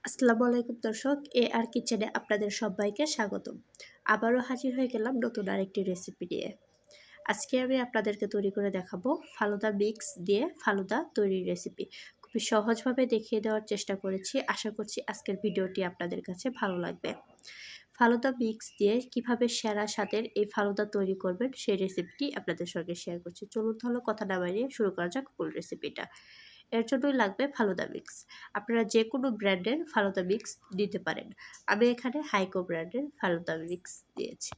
আসসালামু আলাইকুম দর্শক, আর কিচেনে আপনাদের সবাইকে স্বাগতম। আবারও হাজির হয়ে গেলাম নতুন আরেকটি রেসিপি নিয়ে। আজকে আমি আপনাদেরকে তৈরি করে দেখাবো ফালুদা মিক্স দিয়ে ফালুদা তৈরির রেসিপি। খুবই সহজভাবে দেখিয়ে দেওয়ার চেষ্টা করেছি। আশা করছি আজকের ভিডিওটি আপনাদের কাছে ভালো লাগবে। ফালুদা মিক্স দিয়ে কিভাবে সেরা স্বাদের এই ফালুদা তৈরি করবেন সেই রেসিপিটি আপনাদের সঙ্গে শেয়ার করছি। চলুন তাহলে কথা না বাড়িয়ে শুরু করা যাক ফুল রেসিপিটা। এর জন্যই লাগবে ফালুদা মিক্স। আপনারা যে কোনো ব্র্যান্ডের ফালুদা মিক্স দিতে পারেন। আমি এখানে হাইকো ব্র্যান্ডের ফালুদা মিক্স দিয়েছি।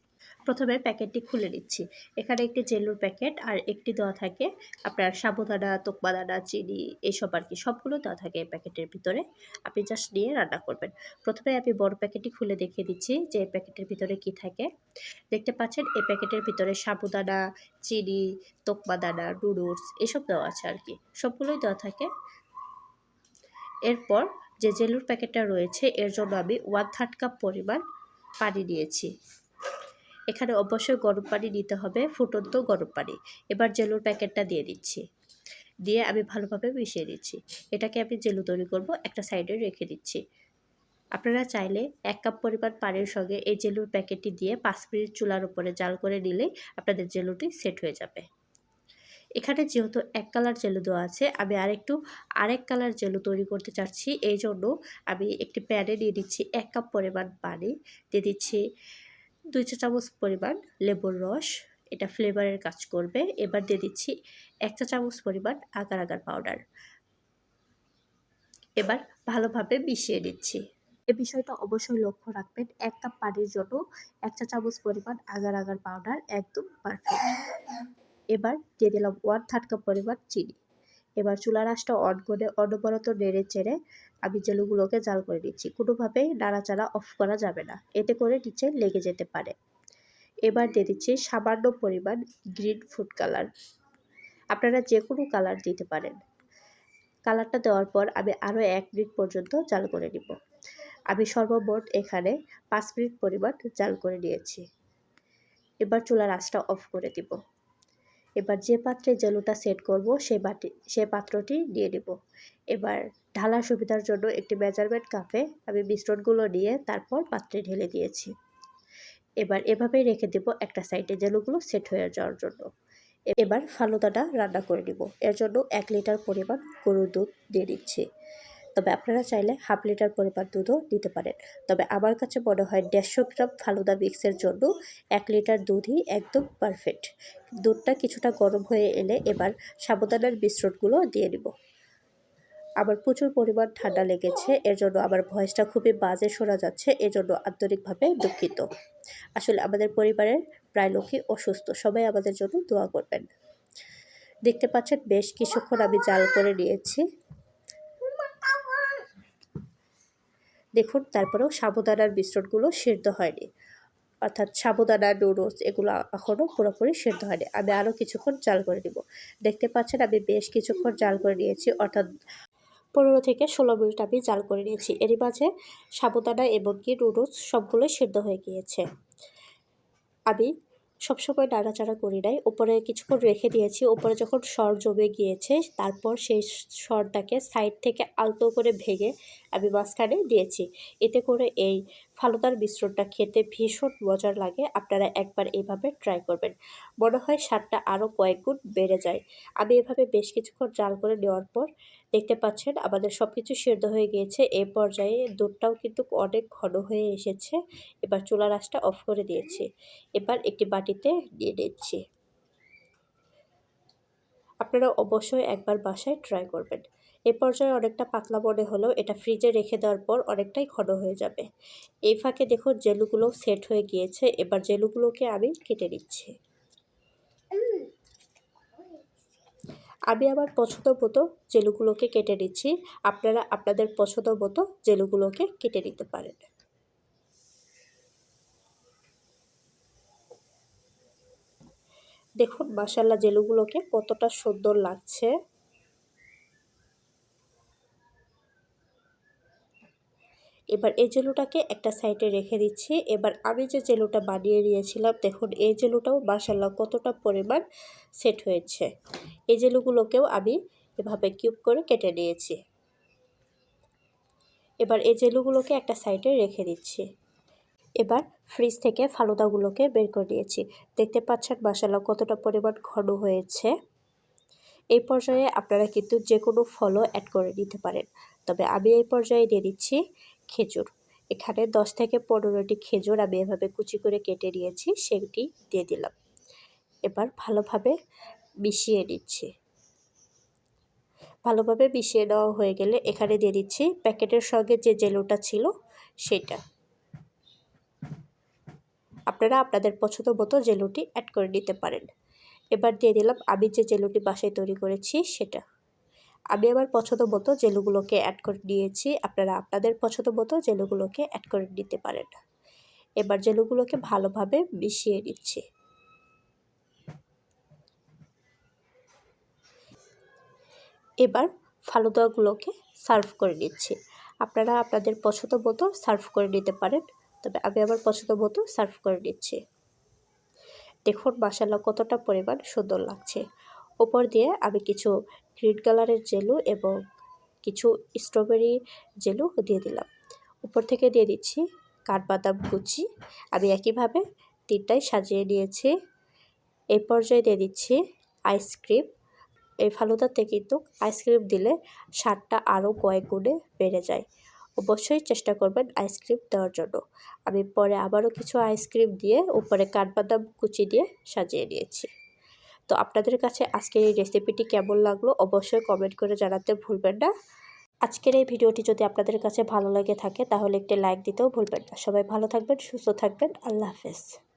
প্রথমে প্যাকেটটি খুলে নিচ্ছি। এখানে একটি জেলুর প্যাকেট আর একটি দেওয়া থাকে আপনার সাবুদানা, তোকমা দানা, চিনি এসব আর কি, সবগুলো দেওয়া থাকে এই প্যাকেটের ভিতরে। আপনি জাস্ট নিয়ে রান্না করবেন। প্রথমে আমি বড় প্যাকেটটি খুলে দেখিয়ে দিচ্ছি যে এই প্যাকেটের ভিতরে কি থাকে। দেখতে পাচ্ছেন এই প্যাকেটের ভিতরে সাবুদানা, চিনি, তোকমা দানা, নুডলস এসব দেওয়া আছে আর কি, সবগুলোই দেওয়া থাকে। এরপর যে জেলুর প্যাকেটটা রয়েছে এর জন্য আমি 1/3 কাপ পরিমাণ পানি নিয়েছি। এখানে অবশ্যই গরম পানি নিতে হবে, ফুটন্ত গরম পানি। এবার জেলুর প্যাকেটটা দিয়ে দিচ্ছি, দিয়ে আমি ভালোভাবে মিশিয়ে দিচ্ছি। এটাকে আমি জেলু তৈরি করব, একটা সাইডে রেখে দিচ্ছি। আপনারা চাইলে 1 কাপ পরিমাণ পানির সঙ্গে এই জেলুর প্যাকেটটি দিয়ে 5 মিনিট চুলার উপরে জাল করে নিলেই আপনাদের জেলুটি সেট হয়ে যাবে। এখানে যেহেতু এক কালার জেলু দেওয়া আছে, আমি আরেক কালার জেলু তৈরি করতে চাচ্ছি। এই জন্য আমি একটি প্যানে দিয়ে দিচ্ছি 1 কাপ পরিমাণ পানি, দিয়ে দিচ্ছি 2 চা চামচ পরিমাণ লেবুর রস, এটা ফ্লেভারের কাজ করবে। এবার দিয়ে দিচ্ছি 1 চা চামচ পরিমাণ আগার আগার পাউডার। এবার ভালোভাবে মিশিয়ে দিচ্ছি। এই বিষয়টা অবশ্যই লক্ষ্য রাখবেন, 1 কাপ পানির জন্য 1 চা চামচ পরিমাণ আগার আগার পাউডার একদম পারফেক্ট। এবার দিয়ে দিলাম 1/3 কাপ পরিমাণ চিনি। এবার চুলার আঁচটা অন করে অনবরত নেড়ে চেড়ে আমি জেলুগুলোকে জাল করে নিচ্ছি। কোনোভাবেই নাড়াচাড়া অফ করা যাবে না, এতে করে নিচে লেগে যেতে পারে। এবার দিয়ে দিচ্ছি সামান্য পরিমাণ গ্রিন ফুড কালার। আপনারা যে কোনো কালার দিতে পারেন। কালারটা দেওয়ার পর আমি আরও 1 মিনিট পর্যন্ত জাল করে নিব। আমি সর্বমোট এখানে 5 মিনিট পরিমাণ জাল করে নিয়েছি। এবার চুলার আঁচটা অফ করে দিব। এবার যে পাত্রে জেলুটা সেট করব সে পাত্রটি নিয়ে নেব। এবার ঢালার সুবিধার জন্য একটি মেজারমেন্ট কাপে আমি মিশ্রণগুলো নিয়ে তারপর পাত্রে ঢেলে দিয়েছি। এবার এভাবেই রেখে দেব একটা সাইডে জেলুগুলো সেট হয়ে যাওয়ার জন্য। এবার ফালুদাটা রান্না করে নিব। এর জন্য 1 লিটার পরিমাণ গরুর দুধ দিয়ে দিচ্ছি। তবে আপনারা চাইলে 1/2 লিটার পরিমাণ দুধও দিতে পারেন। তবে আমার কাছে মনে হয় 150 গ্রাম ফালুদা মিক্সের জন্য 1 লিটার দুধই একদম পারফেক্ট। দুধটা কিছুটা গরম হয়ে এলে এবার সাবুদানার মিশ্রণগুলো দিয়ে দিব। আমার প্রচুর পরিমাণ ঠান্ডা লেগেছে, এর জন্য আমার ভয়েসটা খুবই বাজে শোনা যাচ্ছে, এজন্য আন্তরিকভাবে দুঃখিত। আসলে আমাদের পরিবারের প্রায় লোকই অসুস্থ, সবাই আমাদের জন্য দোয়া করবেন। দেখতে পাচ্ছেন বেশ কিছুক্ষণ আমি জাল করে নিয়েছি। দেখুন তারপরেও সাবুদানার মিশ্রণগুলো সিদ্ধ হয়নি, অর্থাৎ সাবুদানা, নুডলস এগুলো এখনও পুরোপুরি সিদ্ধ হয়নি। আমি আরও কিছুক্ষণ জাল করে নিব। দেখতে পাচ্ছেন আমি বেশ কিছুক্ষণ জাল করে নিয়েছি, অর্থাৎ 15 থেকে 16 মিনিট আমি জাল করে নিয়েছি। এরই মাঝে সাবুদানা এবং কি নুডলস সবগুলোই সিদ্ধ হয়ে গিয়েছে। আমি সবসময় নাড়াচাড়া করি নাই, উপরে কিছুক্ষণ রেখে দিয়েছি। উপরে যখন সর জমে গিয়েছে তারপর সেই সরটাকে সাইড থেকে আলতো করে ভেঙে আমি মাঝখানে দিয়েছি। এতে করে এই ফালুদার মিশ্রণটা খেতে ভীষণ মজার লাগে। আপনারা একবার এভাবে ট্রাই করবেন, মনে হয় স্বাদটা আরও কয়েক গুণ বেড়ে যায়। আমি এভাবে বেশ কিছুক্ষণ জাল করে নেওয়ার পর দেখতে পাচ্ছেন আমাদের সব কিছু সিদ্ধ হয়ে গিয়েছে। এই পর্যায়ে দুধটাও কিন্তু অনেক ঘন হয়ে এসেছে। এবার চুলার আঁচটা অফ করে দিয়েছি। এবার একটি বাটিতে দিয়ে দিচ্ছি। আপনারা অবশ্যই একবার বাসায় ট্রাই করবেন। এই পর্যায়ে অনেকটা পাতলা মনে হলেও এটা ফ্রিজে রেখে দেওয়ার পর অনেকটাই ঘন হয়ে যাবে। এই ফাঁকে দেখুন জেলুগুলো সেট হয়ে গিয়েছে। এবার জেলুগুলোকে আমি কেটে নিচ্ছি। আমি আমার পছন্দ মতো জেলুগুলোকে কেটে নিচ্ছি। আপনারা আপনাদের পছন্দ মতো জেলুগুলোকে কেটে নিতে পারেন। দেখুন মাশাআল্লাহ জেলুগুলোকে কতটা সুন্দর লাগছে। এবার এই জেলুটাকে একটা সাইডে রেখে দিচ্ছি। এবার আমি যে জেলুটা বানিয়ে নিয়েছিলাম, দেখুন এই জেলুটাও মাশাআল্লাহ কতটা পরিমাণ সেট হয়েছে। এই জেলুগুলোকেও আমি এভাবে কিউব করে কেটে নিয়েছি। এবার এই জেলুগুলোকে একটা সাইডে রেখে দিচ্ছি। এবার ফ্রিজ থেকে ফালুদাগুলোকে বের করে দিয়েছি। দেখতে পাচ্ছেন মাশাআল্লাহ কতটা পরিমাণ ঘন হয়েছে। এই পর্যায়ে আপনারা কিন্তু যে কোনো ফলও অ্যাড করে দিতে পারেন, তবে আমি এই পর্যায়ে দিয়ে দিচ্ছি খেজুর। এখানে 10 থেকে 15টি খেজুর আমি এভাবে কুচি করে কেটে নিয়েছি, সেটি দিয়ে দিলাম। এবার ভালোভাবে মিশিয়ে নিচ্ছি। ভালোভাবে মিশিয়ে নেওয়া হয়ে গেলে এখানে দিয়ে দিচ্ছি প্যাকেটের সঙ্গে যে জেলোটা ছিল সেটা। আপনারা আপনাদের পছন্দ মতো জেলোটি অ্যাড করে নিতে পারেন। এবার দিয়ে দিলাম আমি যে জেলোটি বাসায় তৈরি করেছি সেটা। আমি আমার পছন্দ মতো জেলুগুলোকে অ্যাড করে নিয়েছি, আপনারা আপনাদের পছন্দ মতো জেলুগুলোকে অ্যাড করে নিতে পারেন। এবার জেলুগুলোকে ভালোভাবে মিশিয়ে নিচ্ছি। এবার ফালুদাগুলোকে সার্ভ করে নিচ্ছি। আপনারা আপনাদের পছন্দ মতো সার্ভ করে নিতে পারেন, তবে আমি আমার পছন্দ মতো সার্ভ করে নিচ্ছি। দেখুন মাশাআল্লাহ কতটা পরিমাণ সুন্দর লাগছে। ওপর দিয়ে আমি কিছু গ্রিন কালারের জেলু এবং কিছু স্ট্রবেরি জেলু দিয়ে দিলাম। উপর থেকে দিয়ে দিচ্ছি কাঠবাদাম কুচি। আমি একইভাবে 3টাই সাজিয়ে নিয়েছি। এই পর্যায়ে দিয়ে দিচ্ছি আইসক্রিম। এই ফালুদাতে কিন্তু আইসক্রিম দিলে স্বাদটা আরও কয়েক গুণে বেড়ে যায়। অবশ্যই চেষ্টা করবেন আইসক্রিম দেওয়ার জন্য। আমি পরে আবারও কিছু আইসক্রিম দিয়ে উপরে কাঠবাদাম কুচি দিয়ে সাজিয়ে নিয়েছি। তো আপনাদের কাছে আজকের এই রেসিপিটি কেমন লাগলো অবশ্যই কমেন্ট করে জানাতে ভুলবেন না। আজকের এই ভিডিওটি যদি আপনাদের কাছে ভালো লেগে থাকে তাহলে একটি লাইক দিতেও ভুলবেন না। সবাই ভালো থাকবেন, সুস্থ থাকবেন। আল্লাহ হাফেজ।